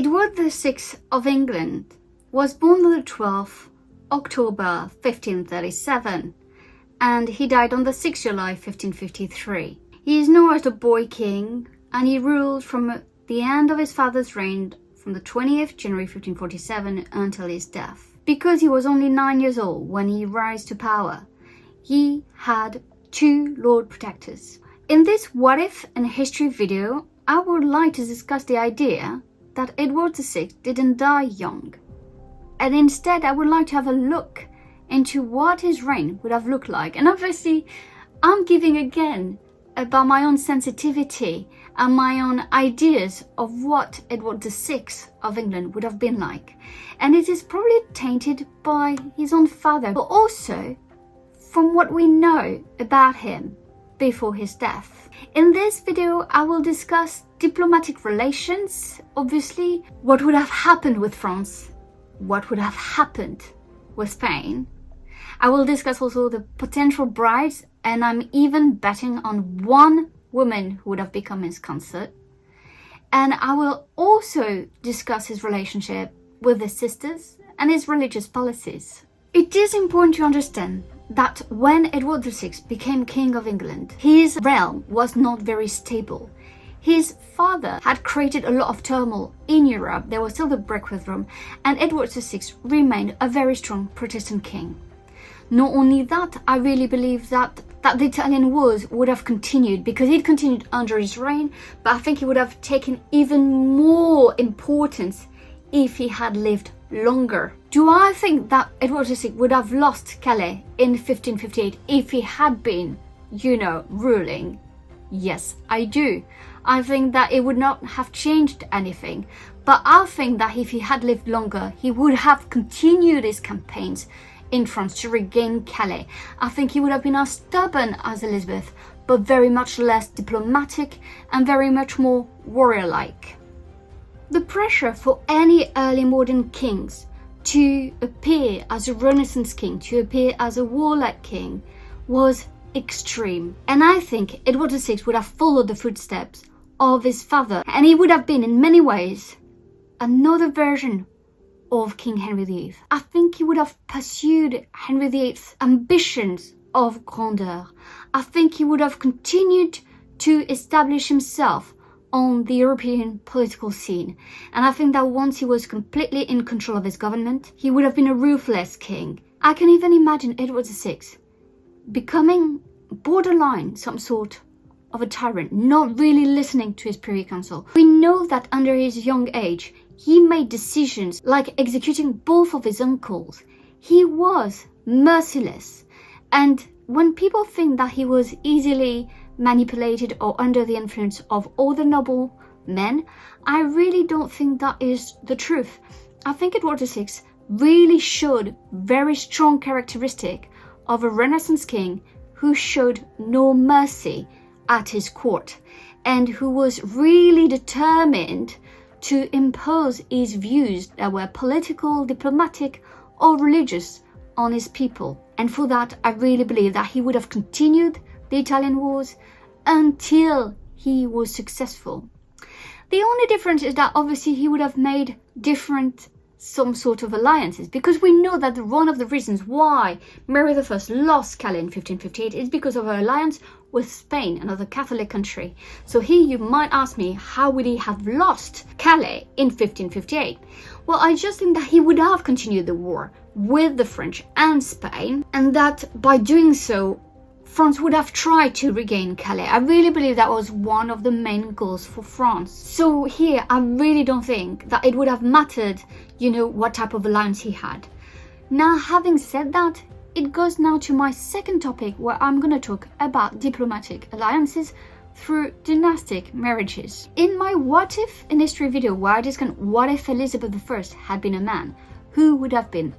Edward VI of England was born on the 12th October 1537 and he died on the 6th July 1553. He is known as the Boy King and he ruled from the end of his father's reign from the 20th January 1547 until his death. Because he was only 9 years old when he rose to power, he had 2 Lord Protectors. In this What If in History video, I would like to discuss the idea that Edward VI didn't die young. And instead I would like to have a look into what his reign would have looked like. And obviously I'm giving again about my own sensitivity and my own ideas of what Edward VI of England would have been like. And it is probably tainted by his own father, but also from what we know about him before his death. In this video, I will discuss diplomatic relations, obviously, what would have happened with France, what would have happened with Spain. I will discuss also the potential brides, and I'm even betting on one woman who would have become his consort. And I will also discuss his relationship with his sisters and his religious policies. It is important to understand that when Edward VI became King of England, his realm was not very stable. His father had created a lot of turmoil in Europe. There was still the Breakfast Room, and Edward VI remained a very strong Protestant king. Not only that, I really believe that the Italian wars would have continued because it continued under his reign, but I think it would have taken even more importance if he had lived longer. Do I think that Edward VI would have lost Calais in 1558 if he had been, ruling? Yes, I do. I think that it would not have changed anything, but I think that if he had lived longer, he would have continued his campaigns in France to regain Calais. I think he would have been as stubborn as Elizabeth, but very much less diplomatic and very much more warrior-like. The pressure for any early modern kings to appear as a Renaissance king, to appear as a warlike king, was extreme. And I think Edward VI would have followed the footsteps of his father, and he would have been in many ways another version of King Henry VIII. I think he would have pursued Henry VIII's ambitions of grandeur. I think he would have continued to establish himself on the European political scene. And I think that once he was completely in control of his government, he would have been a ruthless king. I can even imagine Edward VI becoming borderline some sort of a tyrant, not really listening to his privy council. We know that under his young age, he made decisions like executing both of his uncles. He was merciless. And when people think that he was easily manipulated or under the influence of other noble men, I really don't think that is the truth. I think Edward VI really showed very strong characteristic of a Renaissance king who showed no mercy at his court and who was really determined to impose his views that were political, diplomatic or religious on his people. And for that, I really believe that he would have continued the Italian wars until he was successful. The only difference is that obviously he would have made some sort of alliances, because we know that one of the reasons why Mary I lost Calais in 1558 is because of her alliance with Spain, another Catholic country. So here you might ask me, how would he have lost Calais in 1558? Well, I just think that he would have continued the war with the French and Spain, and that by doing so, France would have tried to regain Calais. I really believe that was one of the main goals for France. So here, I really don't think that it would have mattered, what type of alliance he had. Now, having said that, it goes now to my second topic, where I'm going to talk about diplomatic alliances through dynastic marriages. In my What If in History video, where I discussed what if Elizabeth I had been a man, who would have been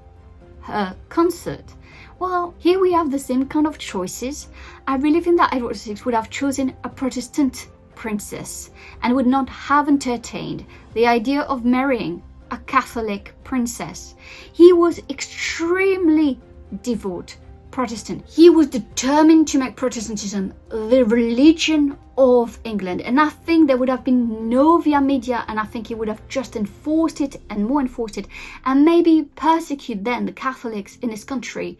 her consort? Well, here we have the same kind of choices. I really think that Edward VI would have chosen a Protestant princess and would not have entertained the idea of marrying a Catholic princess. He was extremely devout Protestant. He was determined to make Protestantism the religion of England, and I think there would have been no via media, and I think he would have just enforced it and more enforced it, and maybe persecute then the Catholics in his country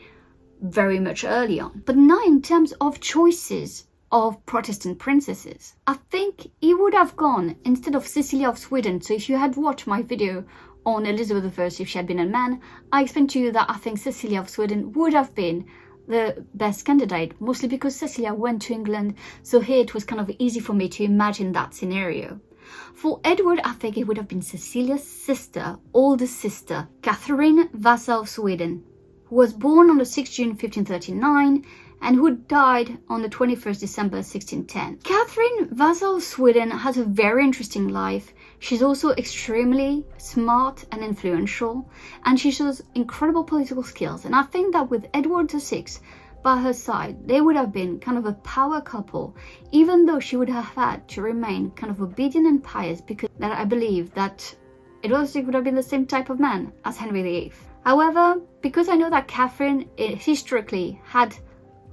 very much early on. But now in terms of choices of Protestant princesses, I think he would have gone, instead of Cecilia of Sweden, so if you had watched my video on Elizabeth I if she had been a man, I explained to you that I think Cecilia of Sweden would have been the best candidate, mostly because Cecilia went to England, so here it was kind of easy for me to imagine that scenario. For Edward, I think it would have been Cecilia's sister, older sister, Catherine Vasa of Sweden, who was born on the 6th June 1539 and who died on the 21st December 1610. Catherine Vasa of Sweden has a very interesting life. She's also extremely smart and influential, and she shows incredible political skills. And I think that with Edward VI by her side, they would have been kind of a power couple, even though she would have had to remain kind of obedient and pious, because that I believe that Edward VI would have been the same type of man as Henry VIII. However, because I know that Catherine historically had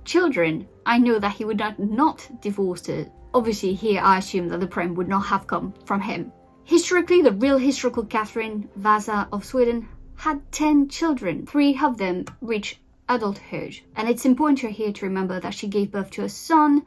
children, I know that he would not divorce her. Obviously, here I assume that the prim would not have come from him. Historically, the real historical Catherine Vasa of Sweden had 10 children. 3 of them reached adulthood. And it's important here to remember that she gave birth to a son.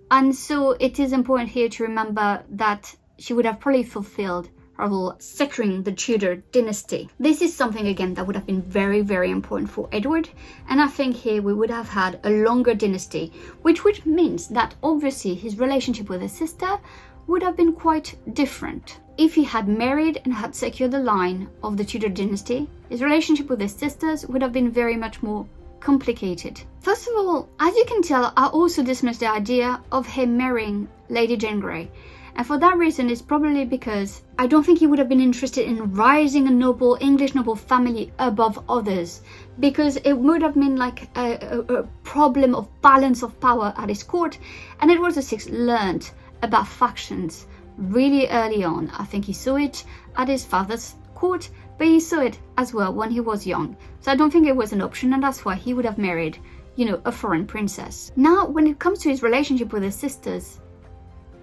And so it is important here to remember that she would have probably fulfilled her role securing the Tudor dynasty. This is something, again, that would have been very, very important for Edward. And I think here we would have had a longer dynasty, which means that obviously his relationship with his sister would have been quite different. If he had married and had secured the line of the Tudor dynasty, his relationship with his sisters would have been very much more complicated. First of all, as you can tell, I also dismissed the idea of him marrying Lady Jane Grey. And for that reason, it's probably because I don't think he would have been interested in rising a noble, English noble family above others, because it would have been like a problem of balance of power at his court. And Edward VI learned about factions really early on. I think he saw it at his father's court, but he saw it as well when he was young. So I don't think it was an option, and that's why he would have married, a foreign princess. Now, when it comes to his relationship with his sisters,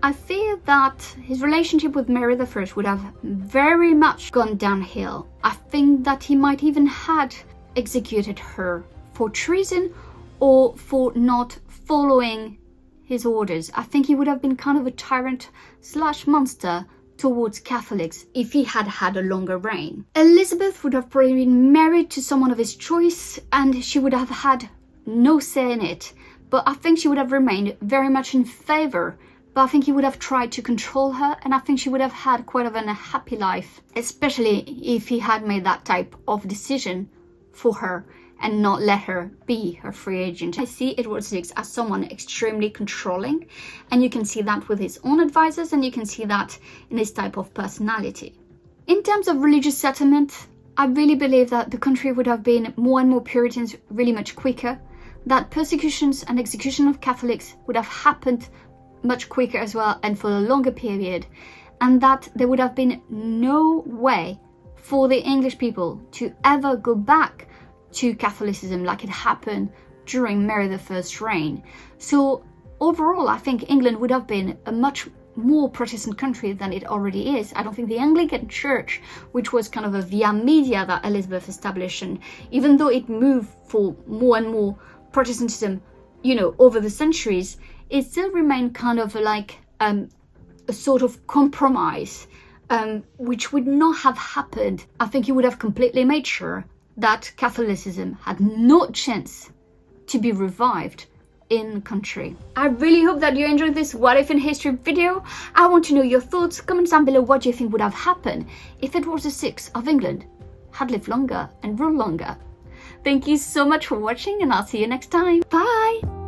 I fear that his relationship with Mary I would have very much gone downhill. I think that he might even had executed her for treason or for not following his orders. I think he would have been kind of a tyrant / monster towards Catholics if he had had a longer reign. Elizabeth would have probably been married to someone of his choice, and she would have had no say in it. But I think she would have remained very much in favor. But I think he would have tried to control her, and I think she would have had quite of a happy life, especially if he had made that type of decision for her and not let her be her free agent. I see Edward VI as someone extremely controlling, and you can see that with his own advisors, and you can see that in his type of personality. In terms of religious settlement, I really believe that the country would have been more and more Puritans really much quicker, that persecutions and execution of Catholics would have happened much quicker as well and for a longer period, and that there would have been no way for the English people to ever go back to Catholicism like it happened during Mary I's reign. So overall, I think England would have been a much more Protestant country than it already is. I don't think the Anglican Church, which was kind of a via media that Elizabeth established, and even though it moved for more and more Protestantism, over the centuries, it still remained kind of like a sort of compromise, which would not have happened. I think he would have completely made sure that Catholicism had no chance to be revived in the country. I really hope that you enjoyed this What If in History video. I want to know your thoughts. Comment down below what you think would have happened if Edward VI of England had lived longer and ruled longer. Thank you so much for watching, and I'll see you next time. Bye!